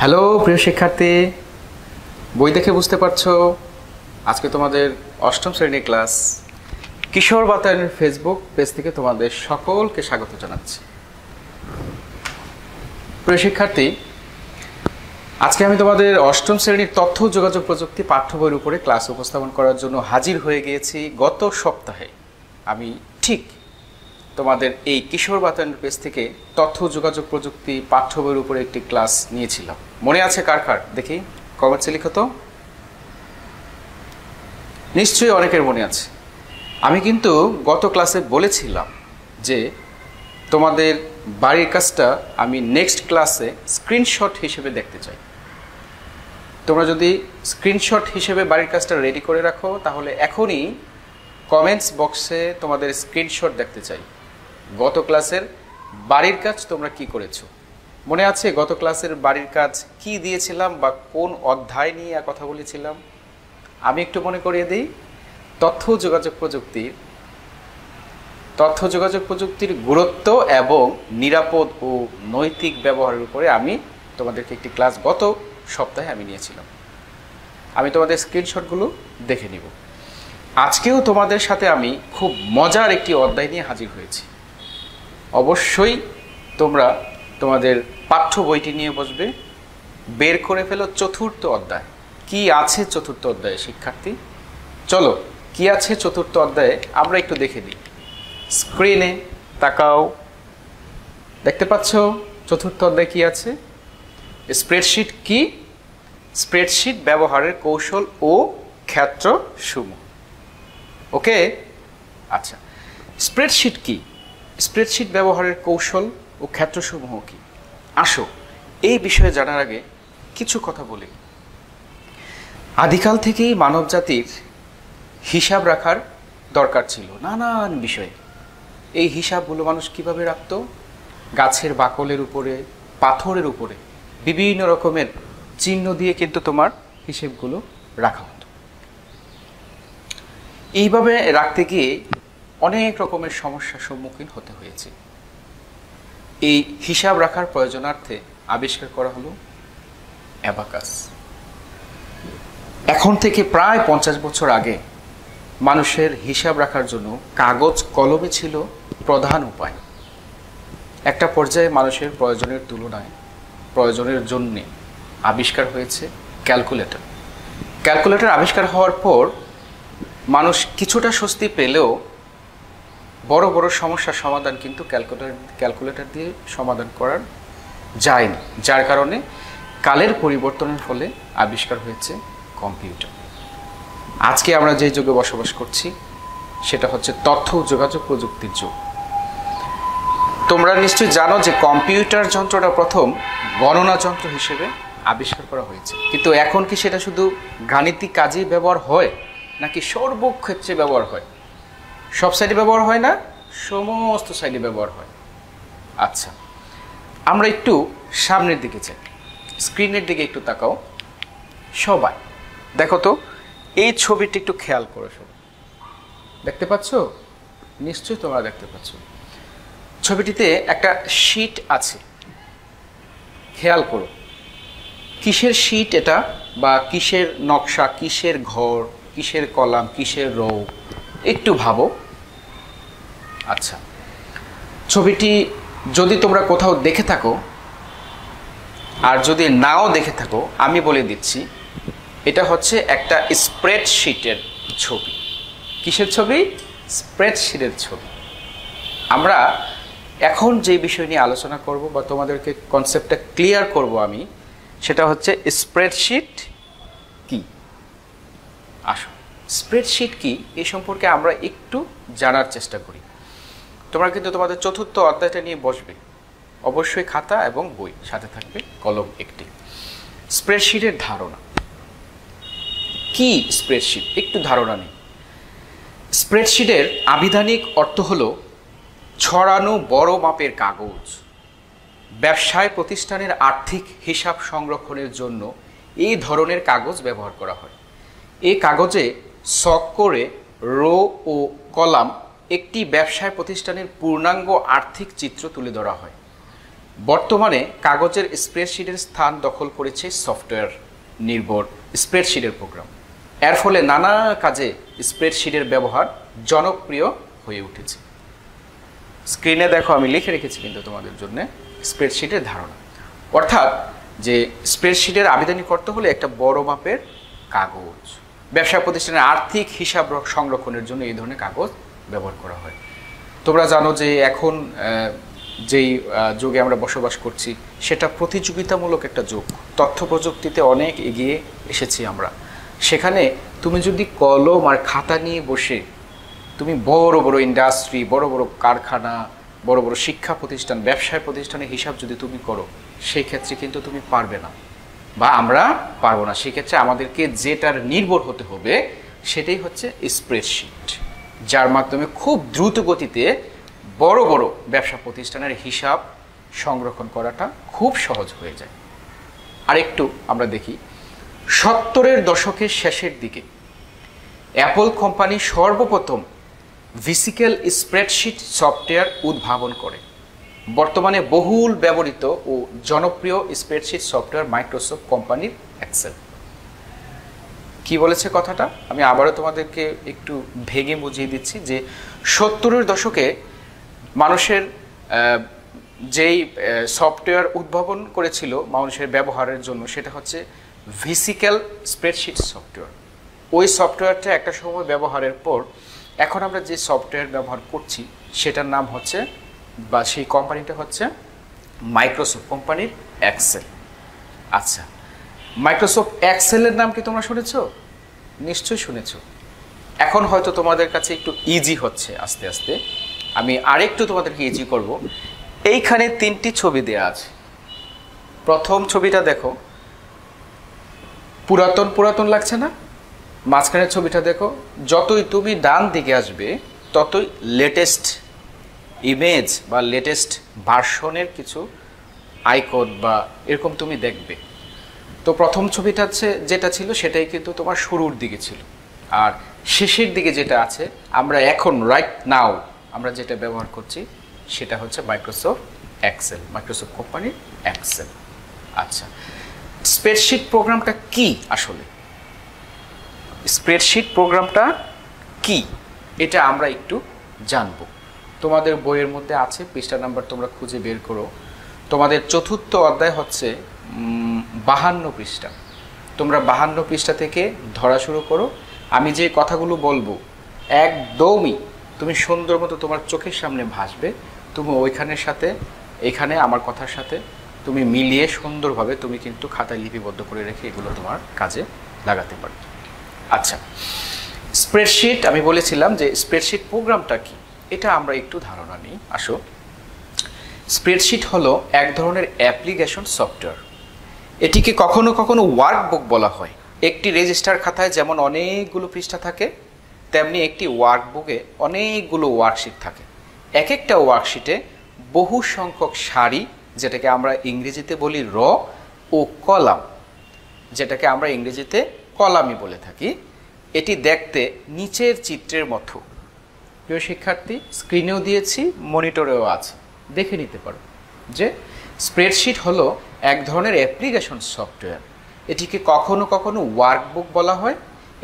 Hello প্রিয় শিক্ষার্থী, বই দেখে বুঝতে পারছো আজকে তোমাদের অষ্টম শ্রেণীর ক্লাস। কিশোর বাতায়নের ফেসবুক পেজ থেকে তোমাদের সকলকে স্বাগত জানাচ্ছি। প্রিয় শিক্ষার্থী, আজকে আমি তোমাদের অষ্টম শ্রেণীর তথ্য ও যোগাযোগ প্রযুক্তি পাঠ্য বইয়ের উপরে ক্লাস উপস্থাপন করার জন্য হাজির হয়ে গিয়েছি। গত সপ্তাহে আমি ঠিক তোমাদের এই কিশোর বাতায়নের পেজ থেকে তথ্য যোগাযোগ প্রযুক্তি পাঠ্য বইয়ের উপরে একটি ক্লাস নিয়েছিলাম। মনে আছে কার কার? দেখি কমেন্টসে লিখো তো। নিশ্চয়ই অনেকের মনে আছে। আমি কিন্তু গত ক্লাসে বলেছিলাম যে তোমাদের বাড়ির কাজটা আমি নেক্সট ক্লাসে স্ক্রিনশট হিসেবে দেখতে চাই। তোমরা যদি স্ক্রিনশট হিসেবে বাড়ির কাজটা রেডি করে রাখো তাহলে এখনই কমেন্টস বক্সে তোমাদের স্ক্রিনশট দেখতে চাই। গত ক্লাসের বাড়ির কাজ তোমরা কি করেছো? মনে আছে গত ক্লাসের বাড়ির কাজ কি দিয়েছিলাম বা কোন অধ্যায় নিয়ে কথা বলেছিলাম? আমি একটু মনে করিয়ে দিই। তথ্য যোগাযোগ প্রযুক্তির গুরুত্ব এবং নিরাপদ ও নৈতিক ব্যবহারের উপরে আমি তোমাদেরকে একটি ক্লাস গত সপ্তাহে আমি নিয়েছিলাম। আমি তোমাদের স্ক্রিনশটগুলো দেখে নিব। আজকেও তোমাদের সাথে আমি খুব মজার একটি অধ্যায় নিয়ে হাজির হয়েছি। অবশ্যই তোমরা তোমাদের পাঠ্য বইটি নিয়ে বসবে, বের করে ফেলো চতুর্থ অধ্যায়। কি আছে চতুর্থ অধ্যায়ে শিক্ষার্থী? চলো, কি আছে চতুর্থ অধ্যায়ে আমরা একটু দেখে নিই। স্ক্রিনে তাকাও, দেখতে পাচ্ছ চতুর্থ অধ্যায়ে কি আছে? স্প্রেডশিট কি? স্প্রেডশিট ব্যবহারের কৌশল ও ক্ষেত্রসমূহ। ওকে, আচ্ছা, স্প্রেডশিট কি? স্প্রেডশিট ব্যবহারের কৌশল ও ক্ষেত্রসমূহ কি? আসো এই বিষয়ে জানার আগে কিছু কথা বলি। আদিকাল থেকেই মানব জাতির হিসাব রাখার দরকার ছিল নানান বিষয়ে। এই হিসাবগুলো মানুষ কিভাবে রাখত? গাছের বাকলের উপরে, পাথরের উপরে বিভিন্ন রকমের চিহ্ন দিয়ে কিন্তু তোমার হিসেবগুলো রাখা হতো। এইভাবে রাখতে গিয়ে অনেক রকমের সমস্যার সম্মুখীন হতে হয়েছে। এই হিসাব রাখার প্রয়োজনার্থে আবিষ্কার করা হলো অ্যাবাকাস। এখন থেকে প্রায় 50 বছর আগে মানুষের হিসাব রাখার জন্য কাগজ কলমে ছিল প্রধান উপায়। একটা পর্যায়ে মানুষের প্রয়োজনের তুলনায় প্রয়োজনের জন্য আবিষ্কার হয়েছে ক্যালকুলেটর। ক্যালকুলেটর আবিষ্কার হওয়ার পর মানুষ কিছুটা স্বস্তি পেলেও বড় বড় সমস্যার সমাধান কিন্তু ক্যালকুলেটর দিয়ে সমাধান করার যায়নি, যার কারণে কালের পরিবর্তনের ফলে আবিষ্কার হয়েছে কম্পিউটার। আজকে আমরা যে যুগে বসবাস করছি সেটা হচ্ছে তথ্য যোগাযোগ প্রযুক্তির যুগ। তোমরা নিশ্চয়ই জানো যে কম্পিউটার যন্ত্রটা প্রথম গণনা যন্ত্র হিসেবে আবিষ্কার করা হয়েছে, কিন্তু এখন কি সেটা শুধু গাণিতিক কাজে ব্যবহার হয় নাকি সর্বক্ষেত্রে ব্যবহার হয়? সব সাইডে ব্যবহার হয় না, সমস্ত সাইডে ব্যবহার হয়। আচ্ছা, আমরা একটু সামনের দিকে যাই, স্ক্রিনের দিকে একটু তাকাও সবাই। দেখো তো এই ছবিটি একটু খেয়াল করো সবাই। দেখতে পাচ্ছ? নিশ্চয়ই তোমরা দেখতে পাচ্ছ। ছবিটিতে একটা শীট আছে, খেয়াল করো কিসের শীট এটা, বা কিসের নকশা, কিসের ঘর, কিসের কলাম, কিসের রো, একটু ভাবো। আচ্ছা, ছবিটি যদি তোমরা কোথাও দেখে থাকো আর যদি নাও দেখে থাকো, আমি বলে দিচ্ছি এটা হচ্ছে একটা স্প্রেডশিটের ছবি। কিসের ছবি? স্প্রেডশিটের ছবি। আমরা এখন যে বিষয় নিয়ে আলোচনা করব বা তোমাদেরকে কনসেপ্টটা ক্লিয়ার করব আমি, সেটা হচ্ছে স্প্রেডশিট কি। আসো, স্প্রেডশিট কি এই সম্পর্কে আমরা একটু জানার চেষ্টা করি। তোমরা কিন্তু তোমাদের চতুর্থ অধ্যায়টা নিয়ে বসবে, অবশ্যই খাতা এবং বই সাথে থাকবে, কলম একটি। স্প্রেডশিটের ধারণা কি? স্প্রেডশিট একটু ধারণা নেই। স্প্রেডশিটের আবিধানিক অর্থ হলো ছড়ানো বড় মাপের কাগজ। ব্যবসায় প্রতিষ্ঠানের আর্থিক হিসাব সংরক্ষণের জন্য এই ধরনের কাগজ ব্যবহার করা হয়। এই কাগজে ছক করে রো ও কলাম একটি ব্যবসায় প্রতিষ্ঠানের পূর্ণাঙ্গ আর্থিক চিত্র তুলে ধরা হয়। বর্তমানে কাগজের স্প্রেডশিটের স্থান দখল করেছে সফটওয়্যার নির্ভর স্প্রেডশিটের প্রোগ্রাম। এর ফলে নানা কাজে স্প্রেডশিটের ব্যবহার জনপ্রিয় হয়ে উঠেছে। স্ক্রিনে দেখো আমি লিখে রেখেছি কিন্তু তোমাদের জন্য স্প্রেডশিটের ধারণা, অর্থাৎ যে স্প্রেডশিটের আবেদনই করতে হলে একটা বড় মাপের কাগজ। ব্যবসা প্রতিষ্ঠানের আর্থিক হিসাব সংরক্ষণের জন্য এই ধরনের কাগজ ব্যবহার করা হয়। তোমরা জানো যে এখন যেই যুগে আমরা বসবাস করছি সেটা প্রতিযোগিতামূলক একটা যুগ। তথ্য প্রযুক্তিতে অনেক এগিয়ে এসেছি আমরা। সেখানে তুমি যদি কলম আর খাতা নিয়ে বসে তুমি বড় বড় ইন্ডাস্ট্রি, বড় বড় কারখানা, বড় বড় শিক্ষা প্রতিষ্ঠান, ব্যবসায় প্রতিষ্ঠানের হিসাব যদি তুমি করো, সেই ক্ষেত্রে কিন্তু তুমি পারবে না, বা আমরা পারবো না। সেক্ষেত্রে আমাদেরকে যেটার নির্ভর হতে হবে সেটাই হচ্ছে স্প্রেডশিট, যার মাধ্যমে খুব দ্রুত গতিতে বড় বড় ব্যবসা প্রতিষ্ঠানের হিসাব সংরক্ষণ করাটা খুব সহজ হয়ে যায়। আরেকটু আমরা দেখি, 70-এর দশকের শেষের দিকে অ্যাপল কোম্পানি সর্বপ্রথম ভিসিক্যাল স্প্রেডশিট সফটওয়্যার উদ্ভাবন করে। বর্তমানে বহুল ব্যবহৃত ও জনপ্রিয় স্প্রেডশিট সফটওয়্যার মাইক্রোসফট কোম্পানির এক্সেল। কি বলেছে কথাটা আমি আবারও তোমাদেরকে একটু ভেঙে বুঝিয়ে দিচ্ছি যে 70-এর দশকে মানুষের যেই সফটওয়্যার উদ্ভাবন করেছিল মানুষের ব্যবহারের জন্য, সেটা হচ্ছে ভিসিক্যাল স্প্রেডশিট সফটওয়্যার। ওই সফটওয়্যারটা একটা সময় ব্যবহারের পর এখন আমরা যে সফটওয়্যার ব্যবহার করছি সেটার নাম হচ্ছে, বা সেই কোম্পানিটা হচ্ছে মাইক্রোসফট কোম্পানির এক্সেল। আচ্ছা, মাইক্রোসফট এক্সেলের নাম কি তোমরা শুনেছ? নিশ্চয়ই শুনেছ। এখন হয়তো তোমাদের কাছে একটু ইজি হচ্ছে আস্তে আস্তে। আমি আরেকটু তোমাদেরকে ইজি করব। এইখানে 3টি ছবি দেয়া আছে। প্রথম ছবিটা দেখো, পুরাতন পুরাতন লাগছে না? মাঝখানের ছবিটা দেখো, যতই তুমি ডান দিকে আসবে ততই লেটেস্ট ইমেজ বা লেটেস্ট ভার্সনের কিছু আইকন বা এরকম তুমি দেখবে। তো প্রথম ছবিটা হচ্ছে যেটা ছিল সেটাই কিন্তু তোমার শুরুর দিকে ছিল, আর শেষের দিকে যেটা আছে আমরা এখন রাইট নাও আমরা যেটা ব্যবহার করছি সেটা হচ্ছে মাইক্রোসফট এক্সেল, মাইক্রোসফট কোম্পানির এক্সেল। আচ্ছা, স্প্রেডশিট প্রোগ্রামটা কি আসলে? স্প্রেডশিট প্রোগ্রামটা কি এটা আমরা একটু জানব। তোমাদের বইয়ের মধ্যে আছে, পৃষ্ঠা নাম্বার তোমরা খুঁজে বের করো। তোমাদের 4র্থ অধ্যায় হচ্ছে 52 পৃষ্ঠা। তোমরা 52 পৃষ্ঠা থেকে ধরা শুরু করো। আমি যে কথাগুলো বলবো একদমই তুমি সুন্দর মতো তোমার চোখের সামনে ভাসবে। তুমি ওইখানের সাথে এখানে আমার কথার সাথে তুমি মিলিয়ে সুন্দরভাবে তুমি কিন্তু খাতায় লিপিবদ্ধ করে রেখে এগুলো তোমার কাজে লাগাতে পারো। আচ্ছা, স্প্রেডশিট আমি বলেছিলাম যে স্প্রেডশিট প্রোগ্রামটা কি, এটা আমরা একটু ধারণা নিই। আসো, স্প্রেডশিট হলো এক ধরনের অ্যাপ্লিকেশন সফটওয়্যার। এটিকে কখনো কখনো ওয়ার্কবুক বলা হয়। একটি রেজিস্টার খাতায় যেমন অনেকগুলো পৃষ্ঠা থাকে, তেমনি একটি ওয়ার্কবুকে অনেকগুলো ওয়ার্কশিট থাকে। এক একটা ওয়ার্কশিটে বহু সংখ্যক সারি, যেটাকে আমরা ইংরেজিতে বলি র, ও কলাম, যেটাকে আমরা ইংরেজিতে কলামই বলে থাকি। এটি দেখতে নিচের চিত্রের মতো। প্রিয় শিক্ষার্থী, স্ক্রিনেও দিয়েছি, মনিটরেও আছে, দেখে নিতে পারো যে স্প্রেডশিট হলো এক ধরনের অ্যাপ্লিকেশন সফটওয়্যার। এটিকে কখনো কখনো ওয়ার্কবুক বলা হয়।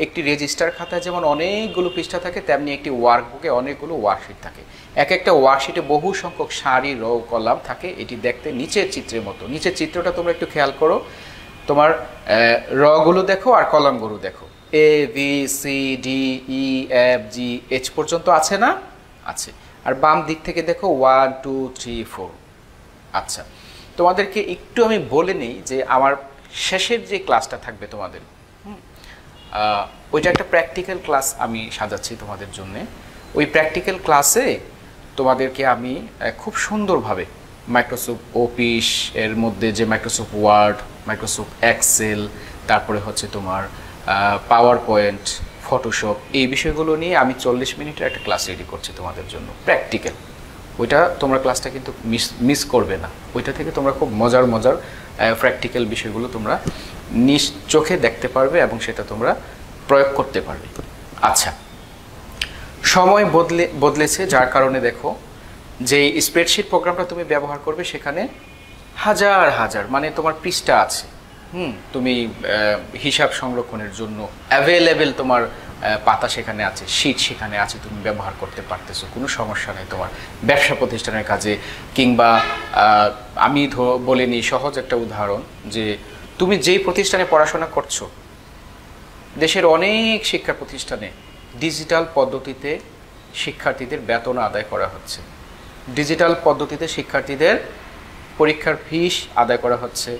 একটি রেজিস্টার খাতায় যেমন অনেকগুলো পৃষ্ঠা থাকে, তেমনি একটি ওয়ার্কবুকে অনেকগুলো ওয়ার্কশিট থাকে। এক একটা ওয়ার্কশিটে বহু সংখ্যক সারি, র, কলাম থাকে। এটি দেখতে নিচের চিত্রের মতো। নিচের চিত্রটা তোমরা একটু খেয়াল করো, তোমার রগুলো দেখো আর কলামগুলো দেখো। এ, বি, সি, ডি, ই, এফ, জি, এইচ পর্যন্ত আছে না? আছে। আর বাম দিক থেকে দেখো 1, 2, 3, 4। আচ্ছা, তোমাদেরকে একটু আমি বলে নিই যে আমার শেষের যে ক্লাসটা থাকবে তোমাদের, ওইটা একটা প্র্যাকটিক্যাল ক্লাস আমি সাজাচ্ছি তোমাদের জন্যে। ওই প্র্যাকটিক্যাল ক্লাসে তোমাদেরকে আমি খুব সুন্দরভাবে মাইক্রোসফট অফিস এর মধ্যে যে মাইক্রোসফট ওয়ার্ড, মাইক্রোসফট এক্সেল, তারপরে হচ্ছে তোমার পাওয়ার পয়েন্ট, ফটোশপ, এই বিষয়গুলো নিয়ে আমি 40 মিনিটের একটা ক্লাস রেডি করছি তোমাদের জন্য, প্র্যাকটিক্যাল। ওইটা তোমরা ক্লাসটা কিন্তু মিস করবে না। ওইটা থেকে তোমরা খুব মজার মজার প্র্যাকটিক্যাল বিষয়গুলো তোমরা নিজ চোখে দেখতে পারবে এবং সেটা তোমরা প্রয়োগ করতে পারবে। আচ্ছা, সময় বদলেছে, যার কারণে দেখো যে স্প্রেডশিট প্রোগ্রামটা তুমি ব্যবহার করবে সেখানে হাজার হাজার, মানে তোমার পৃষ্ঠা আছে। তুমি হিসাব সংরক্ষণের জন্য অ্যাভেলেবেল তোমার পাতা সেখানে আছে, শীট সেখানে আছে, তুমি ব্যবহার করতে পারতেছো, কোনো সমস্যা নেই তোমার ব্যবসা প্রতিষ্ঠানের কাজে। কিংবা আমি বলে নিই সহজ একটা উদাহরণ, যে তুমি যেই প্রতিষ্ঠানে পড়াশোনা করছো, দেশের অনেক শিক্ষা প্রতিষ্ঠানে ডিজিটাল পদ্ধতিতে শিক্ষার্থীদের বেতন আদায় করা হচ্ছে, ডিজিটাল পদ্ধতিতে শিক্ষার্থীদের পরীক্ষার ফিস আদায় করা হচ্ছে।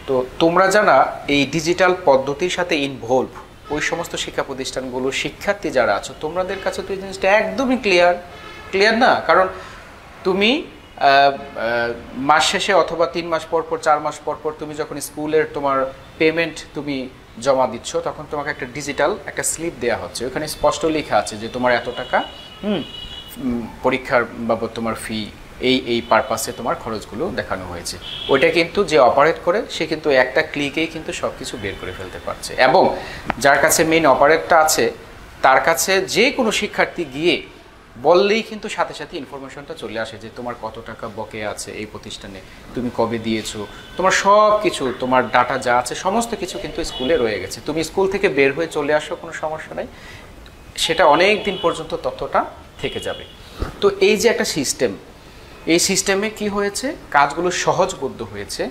তো তোমরা যারা এই ডিজিটাল পদ্ধতির সাথে ইনভলভ, ওই সমস্ত শিক্ষা প্রতিষ্ঠানগুলোর শিক্ষার্থী যারা আছো, তোমাদের কাছে তো এই জিনিসটা একদমই ক্লিয়ার না। কারণ তুমি মাস শেষে অথবা 3 মাস পর পর, 4 মাস পর পর তুমি যখন স্কুলের তোমার পেমেন্ট তুমি জমা দিচ্ছ, তখন তোমাকে একটা ডিজিটাল একটা স্লিপ দেওয়া হচ্ছে, ওখানে স্পষ্ট লেখা আছে যে তোমার এত টাকা পরীক্ষার বাবদ তোমার ফি, এই পারপাসে তোমার খরচগুলো দেখানো হয়েছে। ওইটা কিন্তু যে অপারেট করে সে কিন্তু একটা ক্লিকেই কিন্তু সব কিছু বের করে ফেলতে পারছে। এবং যার কাছে মেইন অপারেটরটা আছে, তার কাছে যে কোনো শিক্ষার্থী গিয়ে বললেই কিন্তু সাথে সাথে ইনফরমেশনটা চলে আসে যে তোমার কত টাকা বকেয়া আছে এই প্রতিষ্ঠানে, তুমি কবে দিয়েছো, তোমার সব কিছু, তোমার ডাটা যা আছে সমস্ত কিছু কিন্তু স্কুলে রয়ে গেছে। তুমি স্কুল থেকে বের হয়ে চলে আসো, কোনো সমস্যা নেই, সেটা অনেক দিন পর্যন্ত তথ্যটা থেকে যাবে। তো এই যে একটা সিস্টেম, এই সিস্টেমে কি হয়েছে, কাজগুলো সহজবোধ্য হয়েছে,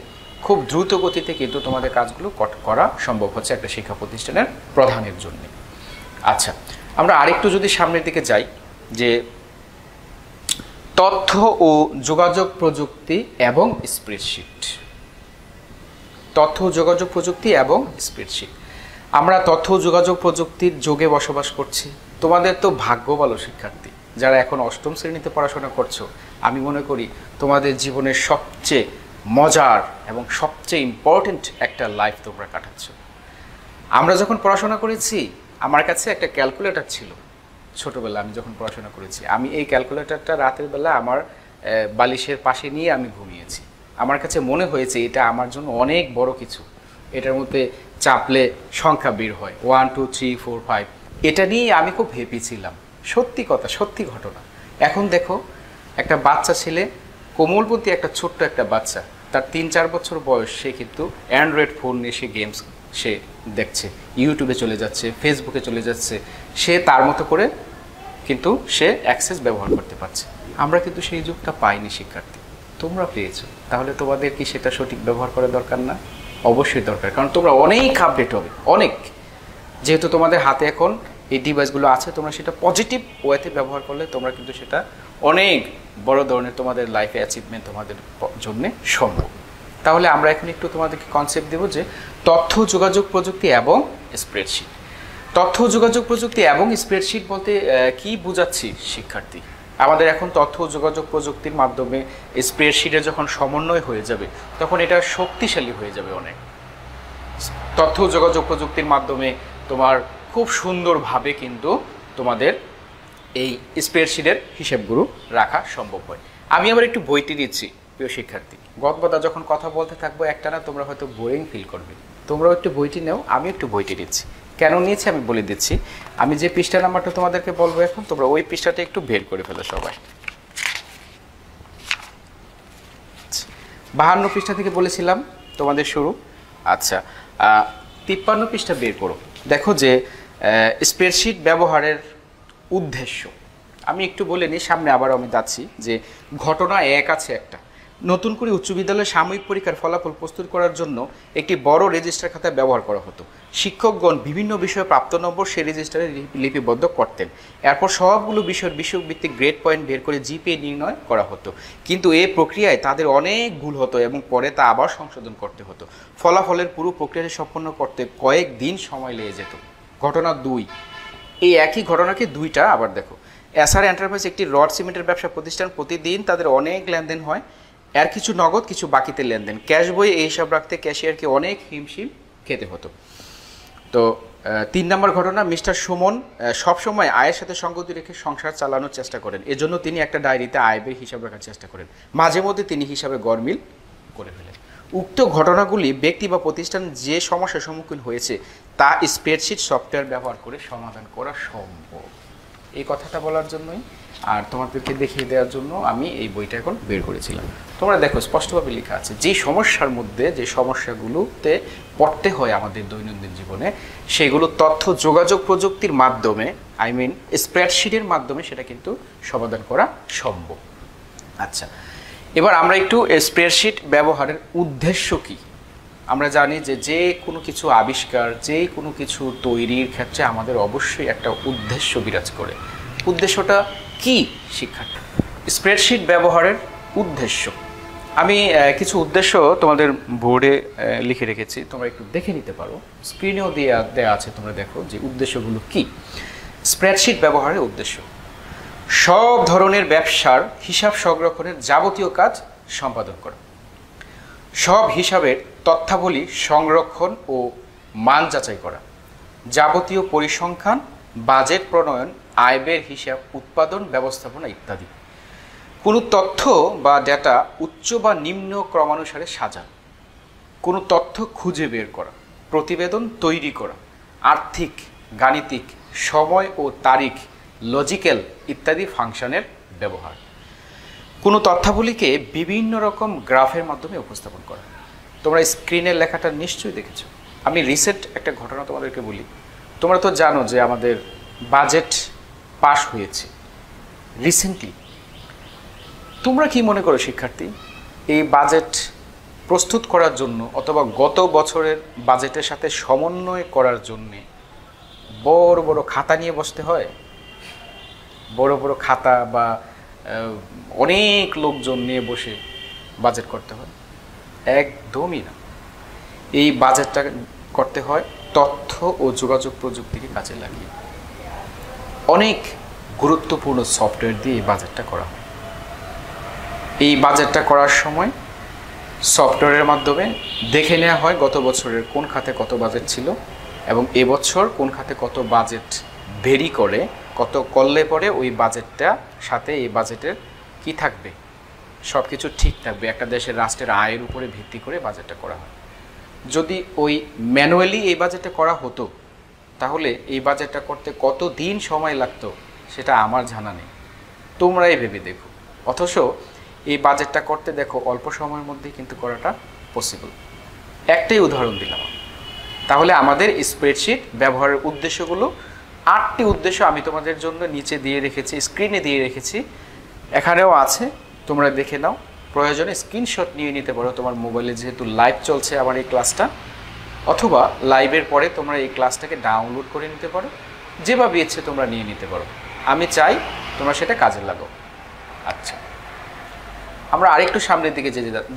খুব দ্রুত গতিতে কিন্তু তোমাদের কাজগুলো করা সম্ভব হচ্ছে একটা শিক্ষা প্রতিষ্ঠানের প্রধানের জন্য। আচ্ছা, আমরা আরেকটু যদি সামনের দিকে যাই, যে তথ্য ও যোগাযোগ প্রযুক্তি এবং স্প্রেডশিট, তথ্য ও যোগাযোগ প্রযুক্তি এবং স্প্রেডশিট। আমরা তথ্য ও যোগাযোগ প্রযুক্তির যুগে বসবাস করছি। তোমাদের তো ভাগ্য ভালো শিক্ষার্থী যারা এখন 8ম শ্রেণীতে পড়াশোনা করছো। আমি মনে করি তোমাদের জীবনের সবচেয়ে মজার এবং সবচেয়ে ইম্পর্টেন্ট একটা লাইফ তোমরা কাটাচ্ছ। আমরা যখন পড়াশোনা করেছি, আমার কাছে একটা ক্যালকুলেটর ছিল ছোটোবেলা, আমি যখন পড়াশোনা করেছি। আমি এই ক্যালকুলেটরটা রাতের বেলা আমার বালিশের পাশে নিয়ে আমি ঘুমিয়েছি। আমার কাছে মনে হয়েছে এটা আমার জন্য অনেক বড় কিছু। এটার মধ্যে চাপলে সংখ্যা বের হয়, 1 2 3 4 5, এটা নিয়ে আমি খুব হ্যাপি ছিলাম। সত্যি কথা, সত্যি ঘটনা। এখন দেখো, একটা বাচ্চা ছেলে, কোমলপন্থী একটা ছোট্ট একটা বাচ্চা, তার 3-4 বছর বয়স, সে কিন্তু অ্যান্ড্রয়েড ফোন নিয়ে সে গেমস সে দেখছে, ইউটিউবে চলে যাচ্ছে, ফেসবুকে চলে যাচ্ছে, সে তার মতো করে কিন্তু সে অ্যাক্সেস ব্যবহার করতে পারছে। আমরা কিন্তু সেই যুগটা পাইনি শিক্ষার্থী, তোমরা পেয়েছো। তাহলে তোমাদের কি সেটা সঠিক ব্যবহার করা দরকার না? অবশ্যই দরকার, কারণ তোমরা অনেক আপডেট হবে, অনেক। যেহেতু তোমাদের হাতে এখন এই ডিভাইসগুলো আছে, তোমরা সেটা পজিটিভ ওয়েতে ব্যবহার করলে তোমরা কিন্তু সেটা অনেক বড় ধরনের তোমাদের লাইফে অ্যাচিভমেন্ট তোমাদের জন্য সম্ভব। তাহলে আমরা এখন একটু তোমাদেরকে কনসেপ্ট দেব যে তথ্য যোগাযোগ প্রযুক্তি এবং স্প্রেডশিট। তথ্য যোগাযোগ প্রযুক্তি এবং স্প্রেডশিট বলতে কি বোঝাচ্ছি শিক্ষার্থী? আমাদের এখন তথ্য যোগাযোগ প্রযুক্তির মাধ্যমে স্প্রেডশিটে যখন সমন্বয় হয়ে যাবে, তখন এটা শক্তিশালী হয়ে যাবে অনেক। তথ্য যোগাযোগ প্রযুক্তির মাধ্যমে তোমার খুব সুন্দরভাবে কিন্তু তোমাদের এই স্প্রেডশিটের হিসেবগুলো রাখা সম্ভব হয়। আমি আবার একটু বইটি দিচ্ছি প্রিয় শিক্ষার্থী, গদবাদা যখন কথা বলতে থাকবো একটানা তোমরা হয়তো বোরিং ফিল করবে। তোমরাও একটু বইটি নাও, আমি একটু বইটি দিচ্ছি। কেন নিয়েছি আমি বলে দিচ্ছি। আমি যে পৃষ্ঠা নাম্বারটা তোমাদেরকে বলবো এখন, তোমরা ওই পৃষ্ঠাটা একটু বের করে ফেলো সবাই। 52 পৃষ্ঠা থেকে বলেছিলাম তোমাদের শুরু। আচ্ছা, 53 পৃষ্ঠা বের করো। দেখো যে স্প্রেডশিট ব্যবহারের উদ্দেশ্য আমি একটু বলে নিই, সামনে আবার আমি যাচ্ছি। যে ঘটনা 1 আছে একটা, নতুন করে উচ্চ বিদ্যালয়ের সাময়িক পরীক্ষার ফলাফল প্রস্তুত করার জন্য একটি বড় রেজিস্টার খাতা ব্যবহার করা হতো। শিক্ষকগণ বিভিন্ন বিষয়ে প্রাপ্ত নম্বর সেই রেজিস্টারে লিপিবদ্ধ করতেন। এরপর সবগুলো বিষয়ের বিষয়ভিত্তিক গ্রেড পয়েন্ট বের করে জিপিএ নির্ণয় করা হতো। কিন্তু এই প্রক্রিয়ায় তাদের অনেক ভুল হতো এবং পরে তা আবার সংশোধন করতে হতো। ফলাফলের পুরো প্রক্রিয়াটি সম্পন্ন করতে কয়েক দিন সময় লেগে যেত। ঘটনা 2, এই একই ঘটনাকে 2টা আবার দেখো। এসআর এন্টারপ্রাইজ একটি রড সিমেন্টের ব্যবসা প্রতিষ্ঠান, প্রতিদিন তাদের অনেক লেনদেন হয়, এর কিছু নগদ কিছু বাকিতে লেনদেন। ক্যাশ বই এই হিসাব রাখতে ক্যাশিয়ারকে অনেক হিমশিম খেতে হতো। তো 3 নম্বর ঘটনা, মিস্টার সুমন সবসময় আয়ের সাথে সঙ্গতি রেখে সংসার চালানোর চেষ্টা করেন। এজন্য তিনি একটা ডায়েরিতে আয় ব্যয় হিসাব রাখার চেষ্টা করেন। মাঝে মধ্যে তিনি হিসাবে গরমিল করে ফেলেন। উক্ত ঘটনাগুলি ব্যক্তি বা প্রতিষ্ঠান যে সমস্যার সম্মুখীন হয়েছে তা স্প্রেডশিট সফটওয়্যার ব্যবহার করে সমাধান করা সম্ভব। এই কথাটা বলার জন্যই আর তোমাদেরকে দেখিয়ে দেওয়ার জন্য আমি এই বইটা এখন বের করেছিলাম। তোমরা দেখো স্পষ্টভাবে লেখা আছে যে সমস্যার মধ্যে যে সমস্যাগুলোতে পড়তে হয় আমাদের দৈনন্দিন জীবনে, সেগুলো তথ্য যোগাযোগ প্রযুক্তির মাধ্যমে স্প্রেডশিটের মাধ্যমে সেটা কিন্তু সমাধান করা সম্ভব। আচ্ছা, এবার আমরা একটু স্প্রেডশিট ব্যবহারের উদ্দেশ্য কি। আমরা জানি যে কোনো কিছু আবিষ্কার, যে কোনো কিছু তৈরির ক্ষেত্রে আমাদের অবশ্যই একটা উদ্দেশ্য বিরাজ করে। উদ্দেশ্যটা কি শিক্ষার্থী? স্প্রেডশিট ব্যবহারের উদ্দেশ্য, আমি কিছু উদ্দেশ্য তোমাদের বোর্ডে লিখে রেখেছি, তোমরা একটু দেখে নিতে পারো। স্ক্রিনেও দেয়া আছে, তোমরা দেখো যে উদ্দেশ্যগুলো কি। স্প্রেডশিট ব্যবহারের উদ্দেশ্য: সব ধরনের ব্যবসার হিসাব সংরক্ষণের যাবতীয় কাজ সম্পাদন করা, সব হিসাবের তথ্যাবলী সংরক্ষণ ও মান যাচাই করা, যাবতীয় পরিসংখ্যান, বাজেট প্রণয়ন, আয় ব্যয়ের হিসাব, উৎপাদন ব্যবস্থাপনা ইত্যাদি। কোনো তথ্য বা ডেটা উচ্চ বা নিম্ন ক্রমানুসারে সাজানো, কোনো তথ্য খুঁজে বের করা, প্রতিবেদন তৈরি করা, আর্থিক, গাণিতিক, সময় ও তারিখ, লজিক্যাল ইত্যাদি ফাংশনের ব্যবহার। কোনো তথ্যাবলীকে বিভিন্ন রকম গ্রাফের মাধ্যমে উপস্থাপন করা। তোমরা স্ক্রিনের লেখাটা নিশ্চয়ই দেখেছো। আমি রিসেন্ট একটা ঘটনা তোমাদেরকে বলি। তোমরা তো জানো যে আমাদের বাজেট পাস হয়েছে রিসেন্টলি। তোমরা কি মনে করো শিক্ষার্থী, এই বাজেট প্রস্তুত করার জন্য অথবা গত বছরের বাজেটের সাথে সমন্বয় করার জন্যে বড় বড় খাতা নিয়ে বসতে হয়? বড় বড় খাতা বা অনেক লোকজন নিয়ে বসে বাজেট করতে হয়? একদমই না। এই বাজেটটা করতে হয় তথ্য ও যোগাযোগ প্রযুক্তিকে কাজে লাগিয়ে। অনেক গুরুত্বপূর্ণ সফটওয়্যার দিয়ে এই বাজেটটা করা হয়। এই বাজেটটা করার সময় সফটওয়্যারের মাধ্যমে দেখে নেওয়া হয় গত বছরের কোন খাতে কত বাজেট ছিল এবং এবছর কোন খাতে কত বাজেট ভেরি করে, কত করলে পরে ওই বাজেটটা সাথে এই বাজেটের কি থাকবে, সব কিছু ঠিক থাকবে। একটা দেশের রাষ্ট্রের আয়ের উপরে ভিত্তি করে বাজেটটা করা হয়। যদি ওই ম্যানুয়ালি এই বাজেটটা করা হতো তাহলে এই বাজেটটা করতে কত দিন সময় লাগতো সেটা আমার জানা নেই, তোমরাই ভেবে দেখো। অথচ এই বাজেটটা করতে দেখো অল্প সময়ের মধ্যে কিন্তু করাটা পসিবল। একটাই উদাহরণ দিলাম। তাহলে আমাদের স্প্রেডশিট ব্যবহারের উদ্দেশ্যগুলো 8টি উদ্দেশ্য আমি তোমাদের জন্য নিচে দিয়ে রেখেছি, স্ক্রিনে দিয়ে রেখেছি, এখানেও আছে, তোমরা দেখে নাও। প্রয়োজনে স্ক্রিনশট নিয়ে নিতে পারো তোমার মোবাইলে, যেহেতু লাইভ চলছে আমার এই ক্লাসটা, অথবা লাইভের পরে তোমরা এই ক্লাসটাকে ডাউনলোড করে নিতে পারো, যেভাবে ইচ্ছে তোমরা নিয়ে নিতে পারো। আমি চাই তোমরা সেটা কাজে লাগাও। আচ্ছা, আমরা আরেকটু সামনের দিকে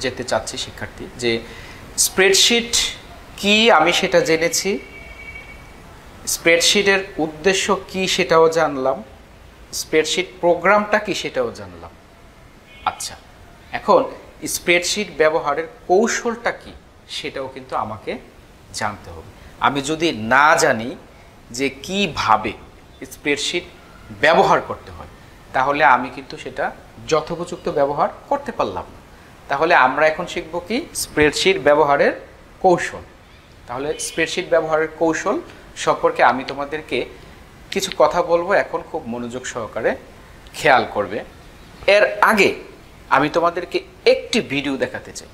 যেতে চাচ্ছি শিক্ষার্থী, যে স্প্রেডশিট কি আমি সেটা জেনেছি, স্প্রেডশিটের উদ্দেশ্য কি সেটাও জানলাম, স্প্রেডশিট প্রোগ্রামটা কি সেটাও জানলাম। আচ্ছা, এখন স্প্রেডশিট ব্যবহারের কৌশলটা কি সেটাও কিন্তু আমাকে জানতে হবে। আমি যদি না জানি যে কিভাবে স্প্রেডশিট ব্যবহার করতে হয় তাহলে আমি কিন্তু সেটা যথোপযুক্ত ব্যবহার করতে পারলাম না। তাহলে আমরা এখন শিখব কি? স্প্রেডশিট ব্যবহারের কৌশল। তাহলে স্প্রেডশিট ব্যবহারের কৌশল সম্পর্কে আমি তোমাদেরকে কিছু কথা বলবো, এখন খুব মনোযোগ সহকারে খেয়াল করবে। এর আগে আমি তোমাদেরকে একটি ভিডিও দেখাতে চাই।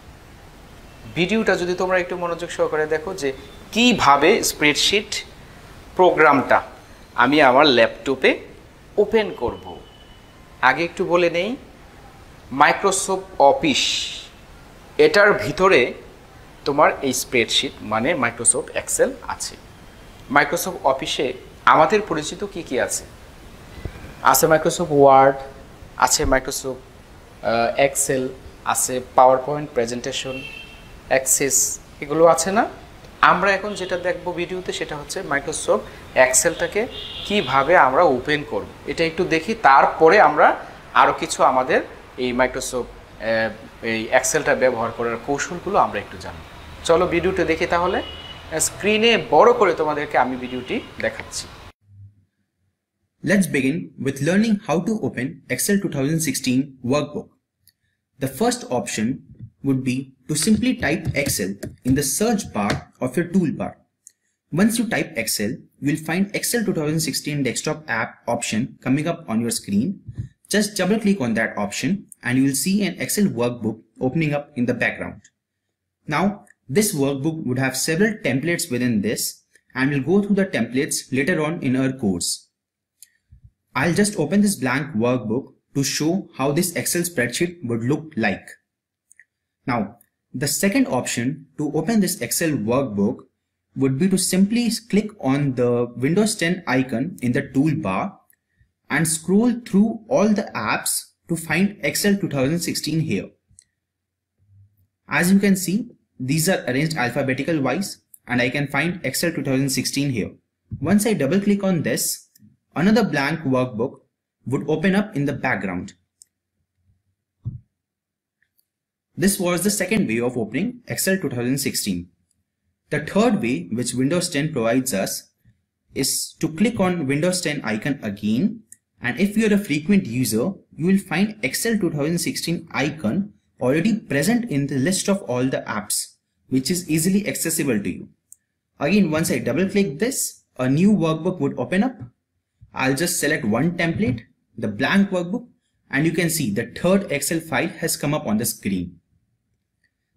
ভিডিওটা যদি তোমরা একটু মনোযোগ সহকারে দেখো যে কিভাবে স্প্রেডশিট প্রোগ্রামটা আমি আমার ল্যাপটপে ওপেন করব। আগে একটু বলে নেই, মাইক্রোসফট অফিস এটার ভিতরে তোমার এই স্প্রেডশিট মানে মাইক্রোসফট এক্সেল আছে। মাইক্রোসফট অফিসে আমাদের পরিচিত কি কি আছে? আছে মাইক্রোসফট ওয়ার্ড, আছে মাইক্রোসফট এক্সেল, আছে পাওয়ার পয়েন্ট প্রেজেন্টেশন, অ্যাক্সেস, এগুলো আছে না? আমরা এখন যেটা দেখব ভিডিওতে সেটা হচ্ছে মাইক্রোসফট এক্সেলটাকে কিভাবে আমরা ওপেন করব এটা একটু দেখি, তারপরে আমরা আরও কিছু আমাদের এই মাইক্রোসফট এই এক্সেলটা ব্যবহার করার কৌশলগুলো আমরা একটু জানি। চলো ভিডিওটা দেখি। তাহলে স্ক্রিনে বড় করে তোমাদেরকে আমি ভিডিওটি দেখাচ্ছি। Let's begin with learning how to open Excel 2016 workbook. The first option would be to simply type Excel in the search bar of your toolbar. Once you type Excel, you will find Excel 2016 desktop app option coming up on your screen. Just double click on that option and you will see an Excel workbook opening up in the background. Now, this workbook would have several templates within this, and we'll go through the templates later on in our course. I'll just open this blank workbook to show how this Excel spreadsheet would look like. Now, the second option to open this Excel workbook would be to simply click on the Windows 10 icon in the toolbar and scroll through all the apps to find Excel 2016 here. As you can see, these are arranged alphabetical wise, and I can find Excel 2016 here. Once I double click on this, another blank workbook would open up in the background. This was the second way of opening Excel 2016. The third way which Windows 10 provides us is to click on Windows 10 icon again, and if you are a frequent user, you will find Excel 2016 icon already present in the list of all the apps, which is easily accessible to you. Again, once I double click this, a new workbook would open up. I'll just select one template, the blank workbook, and you can see the third Excel file has come up on the screen.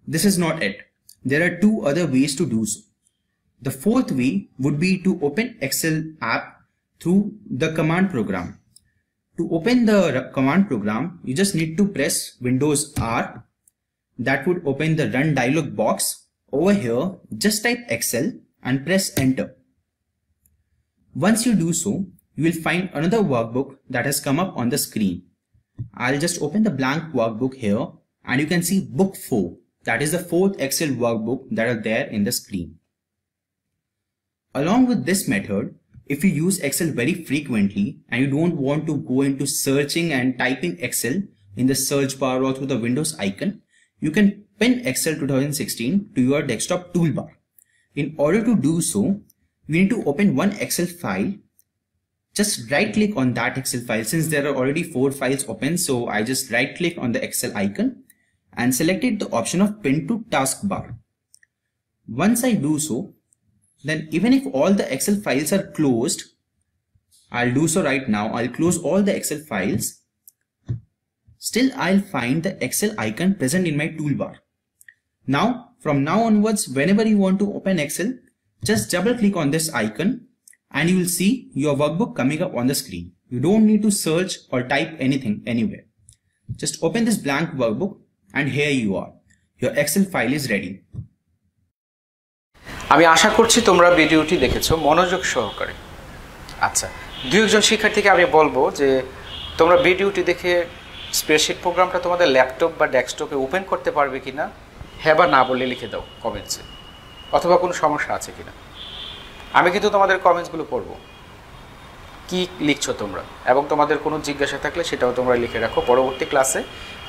This is not it. There are two other ways to do so. The fourth way would be to open Excel app through the command program. To open the command program, you just need to press Windows R. That would open the Run dialog box. Over here, just type Excel and press Enter. Once you do so, you will find another workbook that has come up on the screen. I'll just open the blank workbook here, and you can see Book 4. That is the fourth Excel workbook that are there in the screen. Along with this method, if you use Excel very frequently and you don't want to go into searching and typing Excel in the search bar or through the Windows icon, you can pin Excel 2016 to your desktop toolbar. In order to do so, we need to open one Excel file. Just right click on that Excel file. Since there are already 4 files open, so I just right click on the Excel icon and selected the option of pin to taskbar. Once I do so, then even if all the Excel files are closed, I'll do so right now. I'll close all the Excel files. Still, I'll find the Excel icon present in my toolbar. Now, from now onwards, whenever you want to open Excel, just double click on this icon and you will see your workbook coming up on the screen. You don't need to search or type anything anywhere. Just open this blank workbook and here you are. Your Excel file is ready. আমি আশা করছি তোমরা ভিডিওটি দেখেছো মনোযোগ সহকারে। আচ্ছা, দুই একজন শিক্ষার্থীকে আমি বলবো যে তোমরা ভিডিওটি দেখে স্প্রেডশিট প্রোগ্রামটা তোমাদের ল্যাপটপ বা ডেস্কটপে ওপেন করতে পারবে কিনা হ্যাঁ বা না বলে লিখে দাও কমেন্টসে, অথবা কোনো সমস্যা আছে কিনা। আমি কিন্তু তোমাদের কমেন্টসগুলো পড়ব, কি লিখছো তোমরা, এবং তোমাদের কোনো জিজ্ঞাসা থাকলে সেটাও তোমরা লিখে রাখো। পরবর্তী ক্লাসে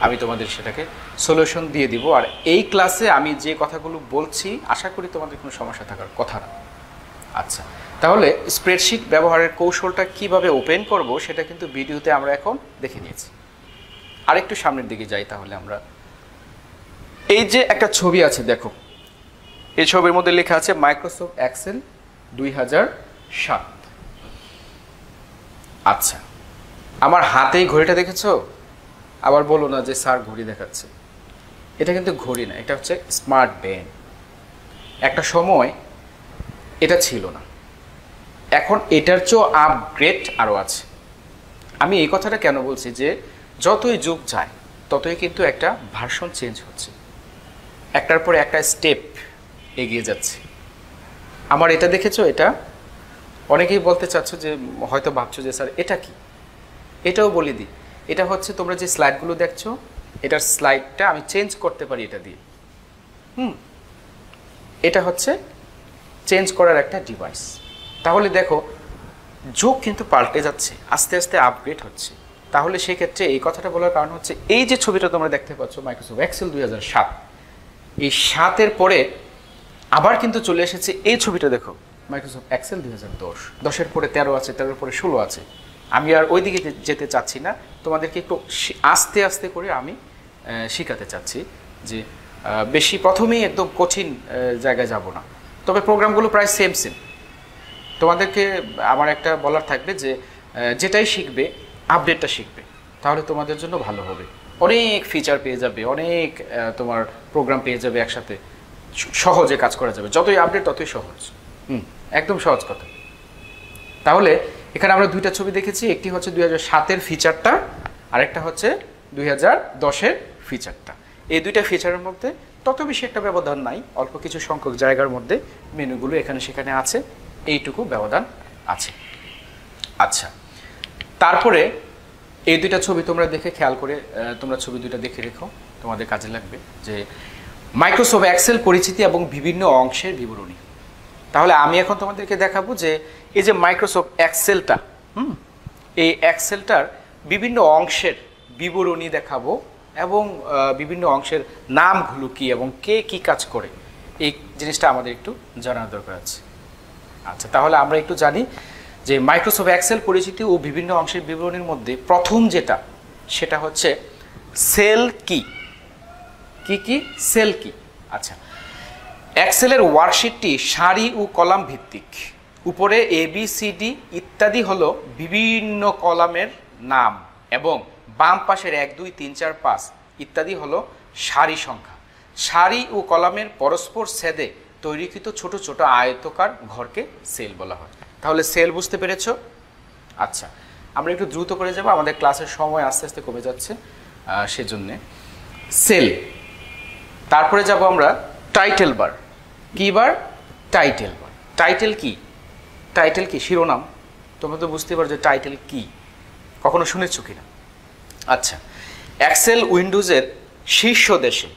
আমি তোমাদের সেটাকে সলিউশন দিয়ে দিব। আর এই ক্লাসে আমি যে কথাগুলো বলছি আশা করি তোমাদের কোনো সমস্যা থাকার কথা না। আচ্ছা, তাহলে স্প্রেডশিট ব্যবহারের কৌশলটা কিভাবে ওপেন করব সেটা কিন্তু ভিডিওতে আমরা এখন দেখে নিয়েছি। আরেকটু সামনের দিকে যাই তাহলে আমরা। এই যে একটা ছবি আছে দেখো, এই ছবির মধ্যে লেখা আছে মাইক্রোসফট এক্সেল 2007। আচ্ছা, আমার হাতে ঘড়িটা দেখেছো? আবার বলো না যে স্যার ঘড়ি দেখাচ্ছে। এটা কিন্তু ঘড়ি না, এটা হচ্ছে স্মার্ট ব্যান্ড। একটা সময় এটা ছিল না, এখন এটার চেয়েও আপগ্রেড আরও আছে। আমি এই কথাটা কেন বলছি যে যতই যুগ যায় ততই কিন্তু একটা ভার্সন চেঞ্জ হচ্ছে, একটার পরে একটা স্টেপ এগিয়ে যাচ্ছে। আমার এটা দেখেছো, এটা অনেকেই বলতে চাচ্ছ যে হয়তো ভাবছো যে স্যার এটা কি, এটাও বলে দিই। এটা হচ্ছে তোমরা যে স্লাইডগুলো দেখছো, এটার স্লাইডটা আমি চেঞ্জ করতে পারি এটা দিয়ে। এটা হচ্ছে চেঞ্জ করার একটা ডিভাইস। তাহলে দেখো যুগ কিন্তু পাল্টে যাচ্ছে, আস্তে আস্তে আপগ্রেড হচ্ছে। তাহলে সেক্ষেত্রে এই কথাটা বলার কারণ হচ্ছে এই যে ছবিটা তোমরা দেখতে পাচ্ছ মাইক্রোসফট এক্সেল 2007, এই 7-এর পরে আবার কিন্তু চলে এসেছে এই ছবিটা দেখো মাইক্রোসফট এক্সেল 2010। 10-এর পরে 13 আছে, 13-এর পরে 16 আছে। আমি আর ওই দিকে যেতে চাচ্ছি না, তোমাদেরকে একটু আস্তে আস্তে করে আমি শেখাতে চাচ্ছি যে বেশি প্রথমেই একদম কঠিন জায়গায় যাব না। তবে প্রোগ্রামগুলো প্রায় সেম। তোমাদেরকে আমার একটা বলার থাকবে যে যেটাই শিখবে আপডেটটা শিখবে, তাহলে তোমাদের জন্য ভালো হবে। অনেক ফিচার পেয়ে যাবে, অনেক তোমার প্রোগ্রাম পেয়ে যাবে, একসাথে সহজে কাজ করা যাবে। যতই আপডেট ততই সহজ। একদম সহজ কথা। তাহলে এখানে আমরা দুইটা ছবি দেখেছি, একটি হচ্ছে 2007-এর ফিচারটা, আরেকটা হচ্ছে 2010-এর ফিচারটা। এই দুইটা ফিচারের মধ্যে তত বেশি একটা ব্যবধান নাই, অল্প কিছু সংখ্যক জায়গার মধ্যে মেনুগুলো এখানে সেখানে আছে, এইটুকু ব্যবধান আছে। আচ্ছা, তারপরে এই দুইটা ছবি তোমরা দেখে খেয়াল করে তোমরা ছবি দুইটা দেখে রেখো, তোমাদের কাজে লাগবে। যে মাইক্রোসফট এক্সেল পরিচিতি এবং বিভিন্ন অংশের বিবরণী। তাহলে আমি এখন তোমাদেরকে দেখাবো যে এই যে মাইক্রোসফট এক্সেলটা, এই এক্সেলটার বিভিন্ন অংশের বিবরণী দেখাবো এবং বিভিন্ন অংশের নামগুলো কি এবং কে কি কাজ করে, এই জিনিসটা আমাদের একটু জানার দরকার আছে। আচ্ছা, তাহলে আমরা একটু জানি যে মাইক্রোসফট এক্সেল পরিচিতি ও বিভিন্ন অংশের বিবরণীর মধ্যে প্রথম যেটা, সেটা হচ্ছে সেল কি। কি সেল কি। আচ্ছা, এক্সেলের ওয়ার্কশিটটি সারি ও কলাম ভিত্তিক। উপরে ABCD ইত্যাদি হলো বিভিন্ন কলামের নাম এবং বাম পাশের 1 2 3 4 5 ইত্যাদি হলো সারি সংখ্যা। সারি ও কলামের পরস্পর ছেদে তৈরিকৃত ছোট ছোট আয়তকার ঘরকে সেল বলা হয়। তাহলে সেল বুঝতে পেরেছো? আচ্ছা, আমরা একটু দ্রুত করে যাব, আমাদের ক্লাসের সময় আস্তে আস্তে কমে যাচ্ছে, সেজন্যে সেল। তারপরে যাব আমরা টাইটেল বার। কি বার? Title bar. টাইটেল কি? টাইটেল কি? শিরোনাম। তোমরা তো বুঝতে পারো যে টাইটেল কি, কখনো শুনেছো কিনা? আচ্ছা, এক্সেল উইন্ডোজের শীর্ষ দেশে